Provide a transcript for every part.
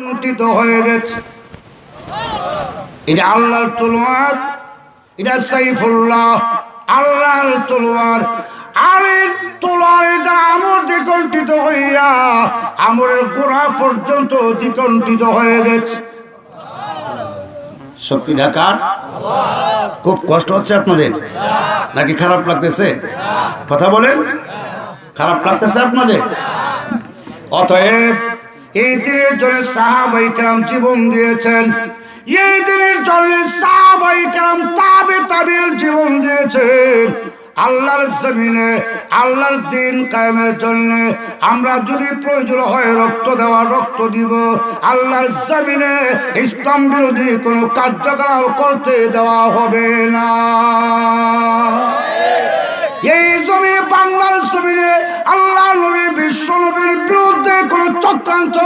লুণ্ঠিত হয়ে গেছে। এটা আল্লাহর তলোয়ার, এটা সাইফুল্লাহ, আল্লাহর তলোয়ার। আর এই তলোয়ারের দ্বারা আমর দ্বিকণ্ঠিত হইয়া আমরের গোড়া পর্যন্ত দ্বিকণ্ঠিত হয়ে গেছে। শক্তি ঢাকার খুব কষ্ট হচ্ছে আপনাদের নাকি খারাপ লাগতেছে? কথা বলেন, খারাপ লাগতেছে আপনাদের? অতএব এই দিনের জন্য সাহাবায়ে কেরাম জীবন দিয়েছেন, এই দিনের জন্য সাহাবায়ে কেরাম তাবে তাবির জীবন দিয়েছেন। আল্লাহর জমিনে আল্লাহর দ্বীন কায়েমের জন্য আমরা যদি প্রয়োজন হয় রক্ত দেওয়া রক্ত দিব। আল্লাহর জমিনে ইসলাম বিরোধী কোনো কার্যকলাপ করতে দেওয়া হবে না। এই জমিনে, বাংলার জমিনে আল্লাহ নবী বিশ্ব নবীর বিরুদ্ধে কোন চক্রান্ত,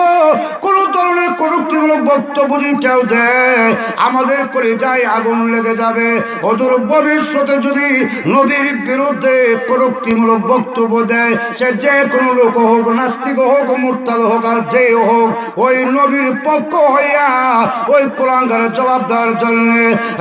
কোন ধরনের কটূক্তিমূলক বক্তব্য যদি কেউ দেয়, আমাদের কলিজায় আগুন লেগে যাবে। অদূর ভবিষ্যতে যদি নবীর বিরুদ্ধে কটূক্তিমূলক বক্তব্য দেয়, সে যে কোনো লোক হোক, নাস্তিক হোক, মুরতাদ হোক, আর যে হোক, ওই নবীর পক্ষ হইয়া ওই কুলাঙ্গারের জবাব দেওয়ার জন্য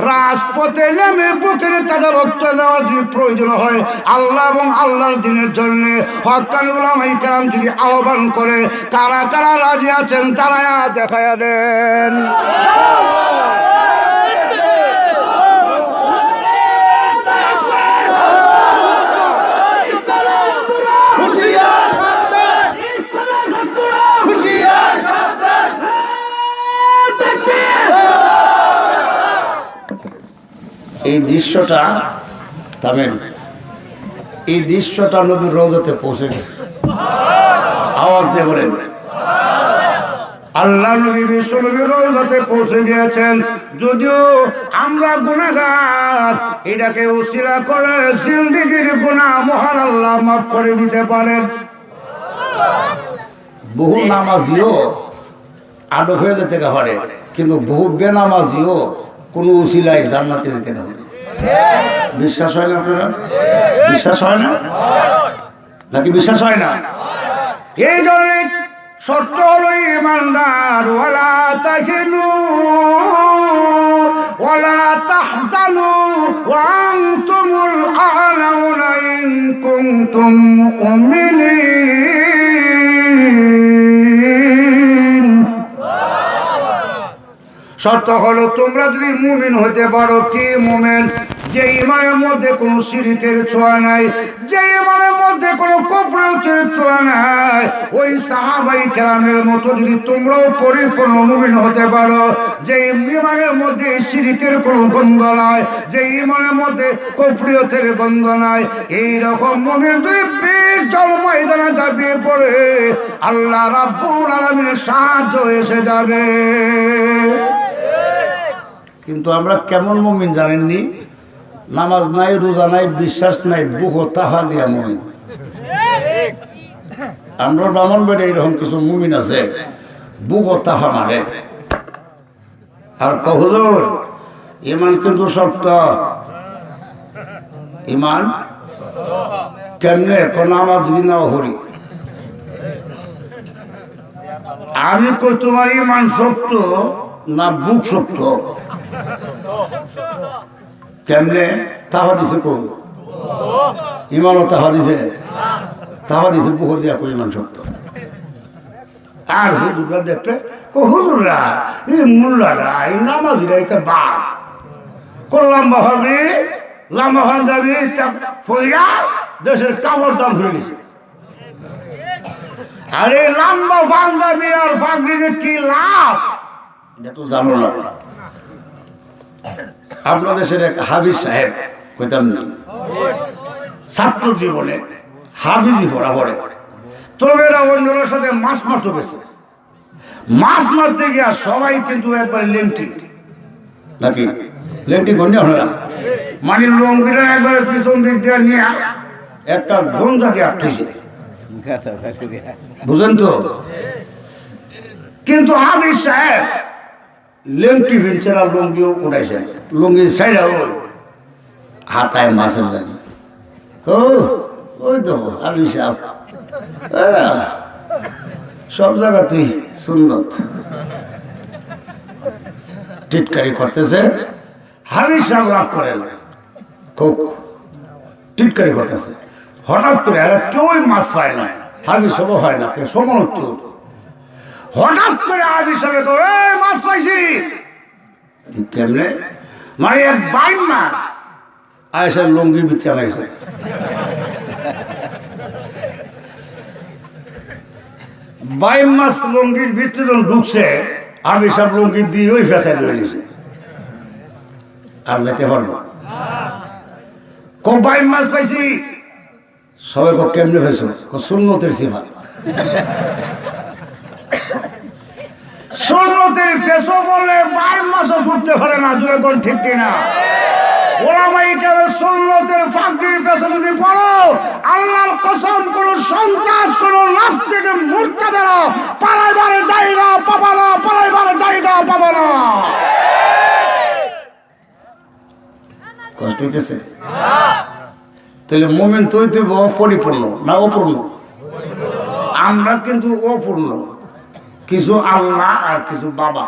রাজপথে নেমে বুকের তাদের রক্ত দেওয়ার যদি প্রয়োজন হয়, আল্লাহ এবং আল্লাহর দ্বীনের জন্য হক্কানি উলামায়ে কেরাম যদি আহ্বান করে, কারা কারা রাজি আছেন তারা দেখায়া দেন। এই দৃশ্যটা থামেন, এই দৃশ্যটা নবীর রওজাতে পৌঁছে গেছে। আওয়াজ দিয়ে বলেন, আল্লাহ নবী বিশ্ব নবীর রওজাতে পৌঁছে গিয়েছেন। যদিও আমরা গুনাহগার, এটাকে উসিলা করে জিন্দেগির গুনাহ মহান আল্লাহ মাফ করে দিতে পারেন। বহু নামাজিও আটক হয়ে যেতে পারে, কিন্তু বহু বেনামাজিও কোনো উসিলায় জান্নাতে যেতে পারে। বিশ্বাস হয় না আপনারা? বিশ্বাস হয় না নাকি বিশ্বাস হয় না? এই জন্য শর্ত হলো ঈমানদার, ওয়ালা তাহিনু ওয়ালা তাহজানু ওয়া আনতুমুল আ'লাউনা ইন কুনতুম মুমিনিন। শর্ত হলো তোমরা যদি মুমিন হতে পারো। কি মুমিন? যে ঈমানের মধ্যে কোনো শিরকের ছোঁয়া নাই, যে ঈমানের মধ্যে কোনো কুফরের ছোঁয়া নাই। ওই সাহাবায়ে কেরামের মতো যদি তোমরাও পরিপূর্ণ মুমিন হতে পারো, যে ঈমানের মধ্যে শিরকের কোনো গন্ধ নাই, যে ঈমানের মধ্যে কুফরিয়তের গন্ধ নাই, এই রকম মুমিন যদি বিজল ময়দানে ঝাঁপিয়ে পড়ে, আল্লাহ রাব্বুল আলামিনের সাহায্য এসে যাবে। কিন্তু আমরা কেমন মুমিন জানেননি? নামাজ নাই, রোজা নাই, বিশ্বাস নাই, বুহ তাহা দিয়া মুমিন। আমরা ব্রাহ্মণবাড়িয়া এরকম কিছু মুমিন আছে, বুহ তাহা মারে আর হুজুর ঈমান কিন্তু শক্ত। ঈমান কেমনে? কোন নামাজ যদি নাও হরি, আমি কই তোমার ঈমান শক্ত না বুক শক্ত? কেমনে? তাহা দিছে কই? ইমানও তাহা দিছে, তাহা দিছে বুহ দিয়া কই ইমান শক্ত। আর হুজুররা দেখলে হুজুররা, এই মোল্লারা, এই নামাজিরা, এটা বাপ কোন লম্বা হবে, লম্বা হন যাবি ফইরা দেশের কাপড় দাম ধরে নিছে। আর এই লম্বা পাঞ্জাবি আর পাগড়িতে কি লাভ, এটা তো জানো না। আপনার দেশের এক হাবিজ সাহেব, কইতাম না, ছাত্র জীবনে হাবিজি পড়া পড়ে, তবে এরা অন্যদের সাথে মাছ মারতে গেছে। মাছ মারতে গিয়া সবাই কিন্তু একবারে লেংটি, নাকি লেংটি গন্যা হলো, মানে লঙ্গিটা একবারে পিছন দিক দিয়ে নিয়ে একটা গঞ্জা দিয়ে আটকেছে, বুঝেন তো? কিন্তু হাবিজ সাহেব লেংটি ভেঞ্চেরা লুঙ্গিও উঠাইছেন, লুঙ্গি সাইডা হাতায় মাছের লাগে। তো ওই তো হাবিজ সাহেব সব জায়গা তুই সুন্নত টিটকারি করতেছে, হাবিব সাহেব রাগ করেন, খুব টিটকারি করতেছে। হঠাৎ করে আর কেউই মাছ পায় না, হাবিব সাহেব হয় না, সমর্থ। হঠাৎ করে হাবিব সাহেব মাছ পাইছি। কেমনে? মানে এক বাইম মাছ আয়েশার লঙ্গির ভিতরে আমাইছে। বাইম মাছ লঙ্গির ভিতরে যখন ঢুকছে, আমি সব লঙ্গি দিয়ে ওই ফেসায় ধরে নিছে, আর যেতে পারবো। বাইম মাছ পাইছি। সবাই কেমনে ফেসো? সুন্নতের সিফাত। সুন্নতের ফেসো বলে বাইম মাছও ছুটতে পারে না, জোরে কোন ঠিক কিনা? সুন্নতের ফাঁকড়ির ফেসো যদি পড়ো, আল্লাহর কসম কোন সন্ত্রাস, কোন নাস্তিক মুরতাদেরা পালাইবারে জায়গা পাবা না, পালাইবারে জায়গা পাবা না। কষ্ট হইতেছে? তাহলে মুমিন তো হইতে পরিপূর্ণ না অপূর্ণ? আমরা কিন্তু অপূর্ণ, কিছু আল্লাহ আর কিছু বাবা,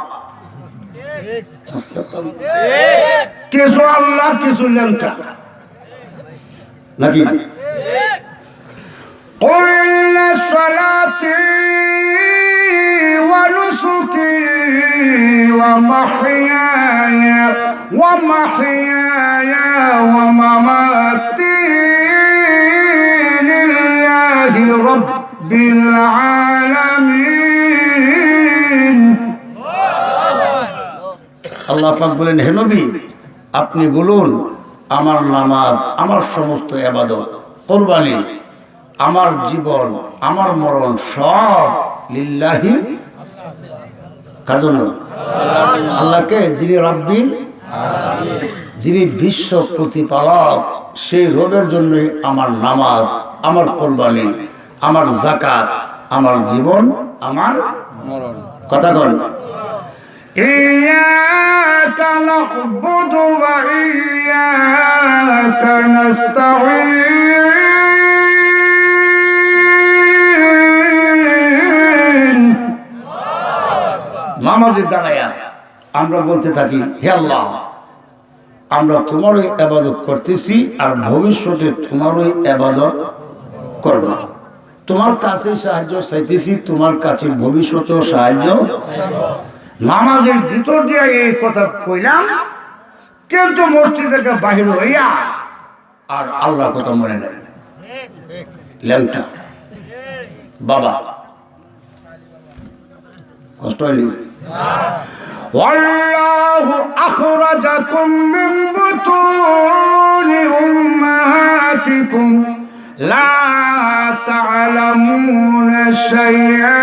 কিছু আল্লাহ কিছু লেমটা, নাকি? قُلْ صَلَاتِي وَنُسُكِي وَمَحْيَايَ وَمَمَاتِي لِلَّهِ رَبِّ الْعَالَمِينَ। আল্লাহ পাক বলেন, হে নবী আপনি বলুন আমার নামাজ, আমার সমস্ত ইবাদত, কুরবানি, আমার জীবন, আমার মরণ সব লিল্লাহি। কার জন্য? আল্লাহকে, যিনি রাব্বিল, যিনি বিশ্ব প্রতিপালক, সেই রবের জন্যই আমার নামাজ, আমার কুরবানি, আমার যাকাত, আমার জীবন, আমার মরণ। কথা বল। ইয়্যাকা না'বুদু ওয়া ইয়্যাকা নাস্তাঈন। নামাজে দাঁড়ায়া আমরা বলতে থাকি, হে আল্লাহ আমরা তোমারই ইবাদত করতেছি আর ভবিষ্যতে তোমারই ইবাদত করব। তোমার কাছে সাহায্য চাইতেছি, তোমার কাছে ভবিষ্যতেও সাহায্য। নামাজের ভিতর দিয়ে এই কথা কইলাম, কিন্তু মসজিদ থেকে বাহির হইয়া আর আল্লাহর কথা মনে নাই। ল্যাংটা বাবা, কষ্ট হয়নি? ওয়াল্লাহু আখরাজাকুম মিন বুতুনি উম্মাহাতিকুম লা তা'লামুনা শাইআ।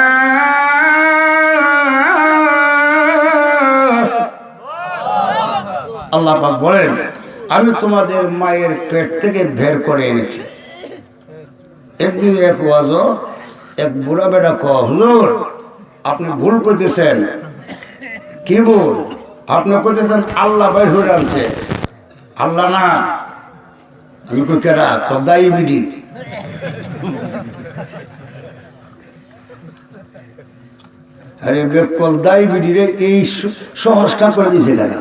আল্লাহ পাক বলেন, আমি তোমাদের মায়ের পেট থেকে বের করে এনেছি। একদিন এক ওয়াজ, এক বুড়া বেটা কয়, হুজুর আপনি ভুল করতেছেন। কি ভুল? আপনি করতেছেন আল্লাহ বাইর হয়ে আনছে। আল্লাহ না। আমি কই কেডা? কদাই বিডি। আরে বেকল দাই বিডি রে এই সহজটা করে দিয়েছে কেন?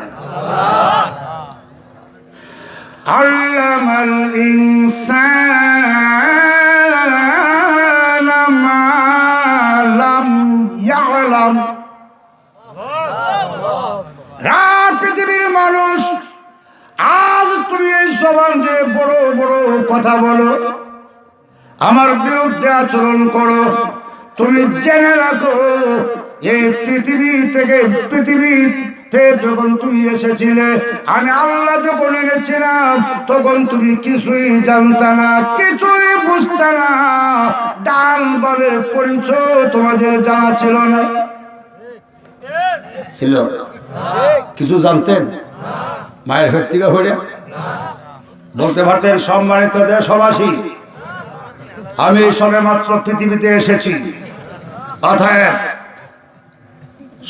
আল্লামাল ইনসানা মা লাম ইয়ালাম। পৃথিবীর মানুষ, আজ তুমি এই জবান যে বড় বড় কথা বলো, আমার বিরুদ্ধে আচরণ করো, তুমি জেনে রাখো এই পৃথিবীতে যখন তুমি এসেছিলে, আমি আল্লাহ যখন এনেছিলাম তখন তুমি কিছুই জানতা না, কিছুই বুঝতে না। ডান বামের পরিচয় তোমাদের জানা ছিল না। ছিল? কিছু জানতেন? মায়ের হেড থেকে হয়ে বলতে পারতেন, সম্মানিত দেশবাসী আমি সবে মাত্র পৃথিবীতে এসেছি, অতএব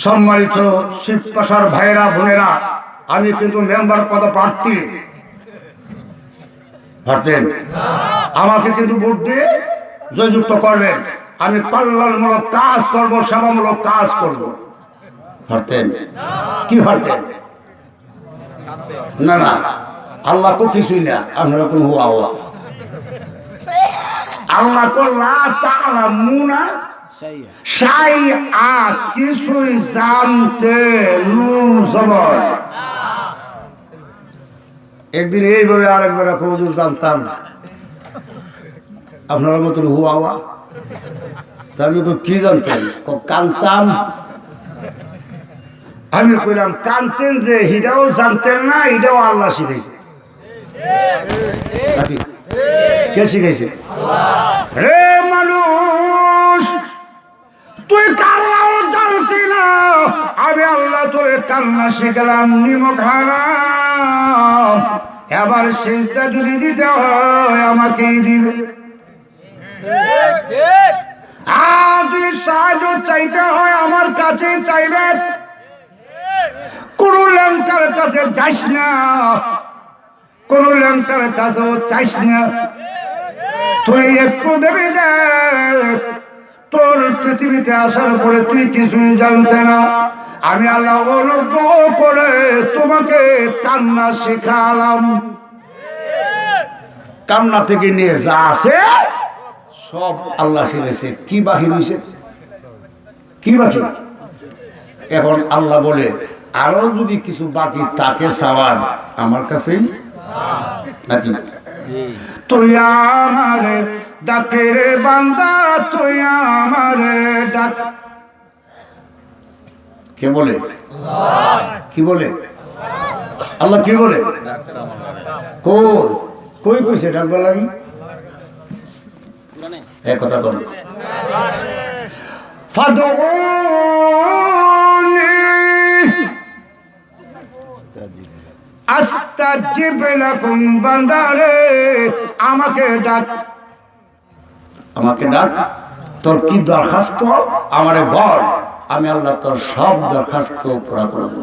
সম্মানিত শিবপাশার ভাইরা বোনেরা, আমি কিন্তু মেম্বার পদ প্রার্থী। পারতেন? আমাকে কিন্তু ভোট দিয়ে জয়যুক্ত করবেন, আমি কল্যাণমূলক কাজ করব, সেবামূলক কাজ করব। পারতেন? কি পারতেন? না না, আল্লাহ তো কিছুই না, আপনারা কোন হুয়া হুয়া। আল্লাহ কো লা তা'লামুনা শাইআ, কিছুই জানতে নুন জবর। একদিন এইভাবে আরেকবার হুজুর জানতাম আপনারা মতন হুয়া হুয়া। তা আমি কি জানতেন? কানতাম। আমি কইলাম কানতেন যে হিটাও জানতেন না, এটাও আল্লাহ শিখাইছে। কে শিখাইছে? রে মানুষ, তুই কান্নাও জানতি না, আমি আল্লাহ তোরে কান্না শিখালাম নিমক হারাম। এবার সেজদা যদি দিতে হয় আমাকেই দিবে। আর যদি সাহায্য চাইতে হয় আমার কাছে চাইবেন। কোন ল্যাংটার কাছে যাইস না, কোন ল্যাংটার কাছেও চাইস না। তুই একটু ভেবে দেখ, তোর পৃথিবীতে আসার পরে তুই কিছুই জানতে না, আমি আল্লাহ অনুগ্রহ করে তোমাকে কান্না শেখালাম। কান্না থেকে নিয়ে যা আছে সব আল্লাহ শিখেছে। কি বাকি রয়েছে? কি বাকি? এখন আল্লাহ বলে আরো যদি কিছু বাকি তাকে চাওয়ার আমার কাছেই নাকি? তুই আমারে ডাকে রে বান্দা, তুই আমারে ডাক। কে বলে? কি বলে? আল্লাহ কি বলে? কই কইছে ডাকবার লাগি? এক কথা বল, ফাদউনি আস্তাজিব লাকুম। বান্দারে আমাকে ডাক, আমাকে ডাক। তোর কি দরখাস্ত আমারে বল, আমি আল্লাহ তোর সব দরখাস্ত পুরা করব।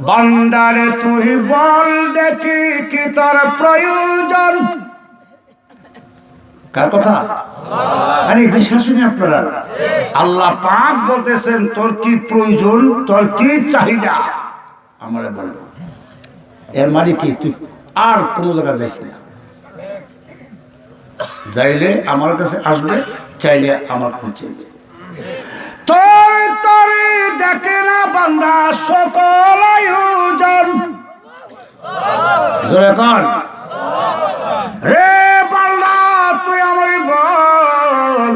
বান্দারে তুই বল দেখি কি তোর প্রয়োজন। কার কথা? আরে বিশ্বাস নেই আপনারা? আল্লাহ পাক বলতেছেন তোর কি প্রয়োজন, তোর কি চাহিদা আমারে বল। এর মানে কি? তুই আর কোন জায়গায় যাইস না, যাইলে আমার কাছে আসবে, চাইলে আমার কাছে চাইবে। তোর দেখে না বান্দা সকল আয়োজন। জোরে কর রে বান্দা, তুই আমারে বল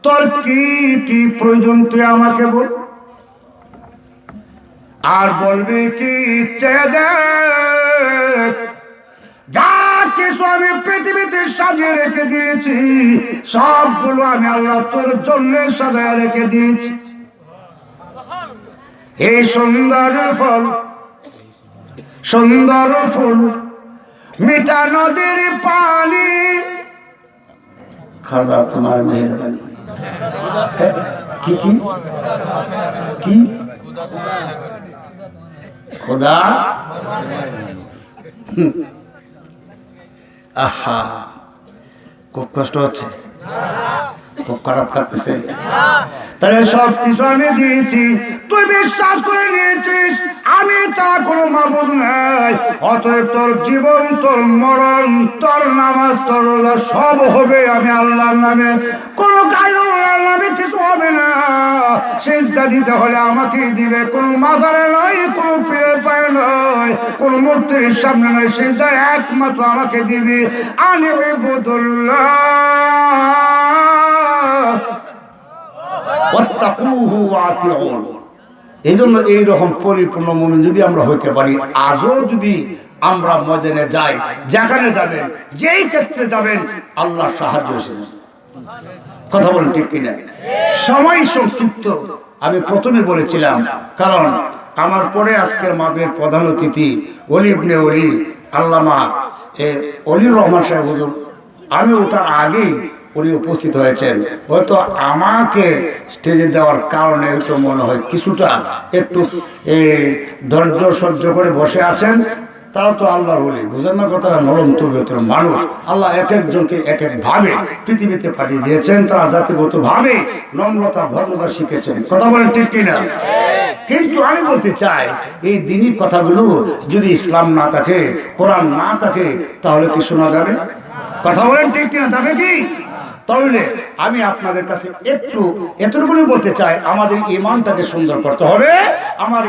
তোর কি কি প্রয়োজন, তুই আমাকে বল। আর বলবি কি চেয়ে দেখ, যা কিছু আমি পৃথিবীতে সাজিয়ে রেখে দিয়েছি সবগুলো আমি আল্লাহ তোর জন্য সাজায় রেখে দিয়েছি। এই সুন্দর ফল, সুন্দর ফুল, মিঠা নদীর পানি, খাজা তোমার মেহেরবানি। কি কি কি? খোদা। আহা, খুব কষ্ট হচ্ছে, খুব খারাপ লাগতেছে। তাহলে সব কিছু আমি দিয়েছি, তুই বিশ্বাস করে নিয়েছিস আমি ছাড়া কোনো মাবুদ নাই। অতএব তোর জীবন, তোর মরণ, তোর নামাজ, তোর রোজা সব হবে আমি আল্লাহর নামে, কোনো গায়রুল্লাহর নামে কিছু হবে না। সিজদা দিতে হলে আমাকেই দিবে, কোনো মাজারে নয়, কোনো পীরের পায়ে নয়, কোনো মূর্তির সামনে নয়, সিজদা একমাত্র আমাকে দিবি। আনি ইবুদুল্লাহ ওয়াত্তাকুহু ওয়াতিউন। এই জন্য এইরকম পরিপূর্ণ মুমিন যদি আমরা হইতে পারি, আজও যদি আমরা ময়দানে যাই, যেখানে যাবেন, যেই ক্ষেত্রে যাবেন, আল্লাহ সাহায্য এসেছে। কথা বলেন ঠিক কিনা? সময় সংক্ষিপ্ত, আমি প্রথমে বলেছিলাম, কারণ আমার পরে আজকের মাহফিলের প্রধান অতিথি ওলি ইবনে ওলি আল্লামা অলিউর রহমান সাহেব হুজুর, আমি ওটার আগেই উনি উপস্থিত হয়েছেন। হয়তো আমাকে স্টেজে দেওয়ার কারণে তো মনে হয় কিছুটা একটু ধৈর্য সহ্য করে বসে আছেন। তারা তো আল্লাহর ওলি, বুঝেন না কথাটা? নরম তবিয়তের মানুষ। আল্লাহ এক একজনকে এক এক ভাবে পৃথিবীতে পাঠিয়ে দিয়েছেন, তারা জাতিগত ভাবে নম্রতা ভদ্রতা শিখেছেন। কথা বলেন ঠিক কিনা? কিন্তু আমি বলতে চাই, এই দিনই কথাগুলো যদি ইসলাম না থাকে, কোরআন না থাকে, তাহলে কি শোনা যাবে? কথা বলেন ঠিক কিনা? যাবে কি? তাহলে আমি আপনাদের কাছে একটু এতটুকুনি বলতে চাই, আমাদের ঈমানটাকে সুন্দর করতে হবে। আমার